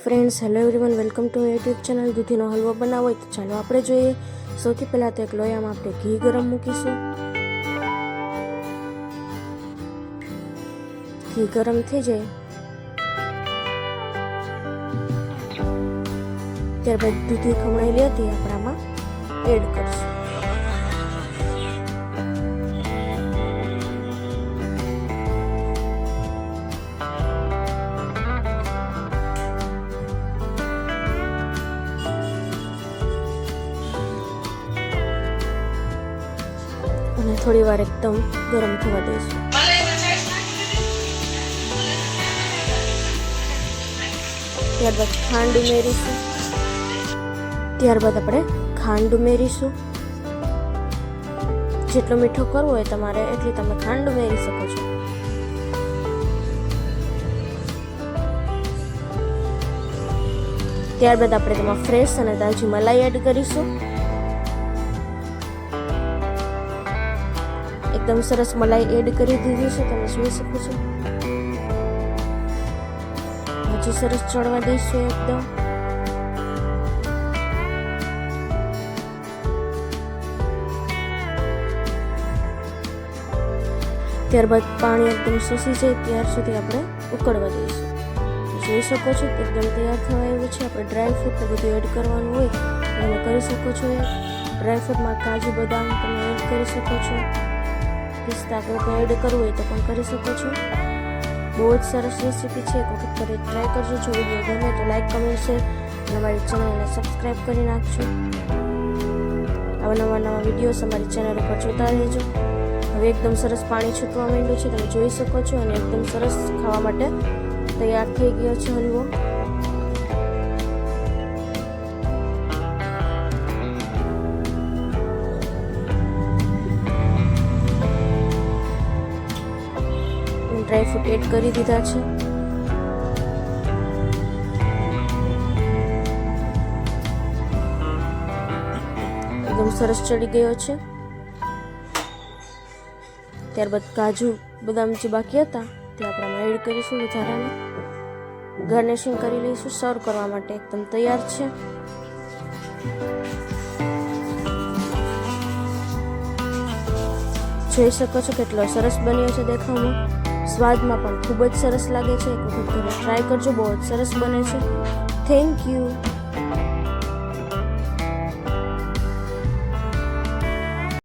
Friends, hello everyone, welcome to YouTube channel. દૂધીનો હલવો બનાવવો હોય તો ચાલો આપણે જોઈએ. સૌથી પહેલાં તો એક લોયામાં આપણે ઘી ગરમ મૂકીશું. ઘી ગરમ થઈ જાય ત્યારબાદ દૂધી ખમણાયેલી હતી આપણે આમાં એડ કરીશું. અને થોડી વાર એકદમ ગરમ થવા દઈશું. ત્યારબાદ ખાંડ ઉમેરીશું. જેટલો મીઠો કરવો હોય તમારે એટલી તમે ખાંડ ઉમેરી શકો છો. ત્યારબાદ આપણે તેમાં ફ્રેશ અને તાજી મલાઈ એડ કરીશું. એકદમ સરસ મલાઈ એડ કરી દીધી છે, તમે જોઈ શકો છો. હજી સરસ ચડવા દઈશું એકદમ. ત્યારબાદ પાણી એકદમ શોષી જાય ત્યાર સુધી આપણે ઉકળવા દઈશું. જોઈ શકો છો કે એકદમ તૈયાર થવા આવ્યું છે. આપણે ડ્રાયફ્રૂટ બધું એડ કરવાનું હોય તમે કરી શકો છો. ડ્રાયફ્રૂટમાં કાજુ બદામ તમે એડ કરી શકો છો. પિસ્તા કોઈ એડ કરવું હોય તો પણ કરી શકો છો. બહુ જ સરસ રેસીપી છે, એક વખત કરી ટ્રાય કરજો. જો વિડીયો ગમે તો લાઈક, કમેન્ટ, શેર અને અમારી ચેનલને સબસ્ક્રાઈબ કરી નાખજો. આવા નવા વિડીયોઝ અમારી ચેનલ ઉપર જોતા રહેજો. હવે એકદમ સરસ પાણી છૂટવા માંડ્યું છે, તમે જોઈ શકો છો. અને એકદમ સરસ ખાવા માટે તૈયાર થઈ ગયો છે હલવો. ડ્રાયફ્રૂટ એડ કરી દીધા છે. એકદમ સરસ ચડી ગયો છે. ત્યારબાદ કાજુ બદામ જે બાકી હતા તે આપણે એડ કરીશું. વધારાને ગાર્નિશિંગ કરી લઈશું. સર્વ કરવા માટે એકદમ તૈયાર છે. જોઈ શકો છો કેટલો સરસ બન્યો છે દેખાવમાં. સ્વાદમાં પણ ખૂબ જ સરસ લાગે છે. એક વખત ઘરે ટ્રાય કરજો, બહુ જ સરસ બને છે. Thank you.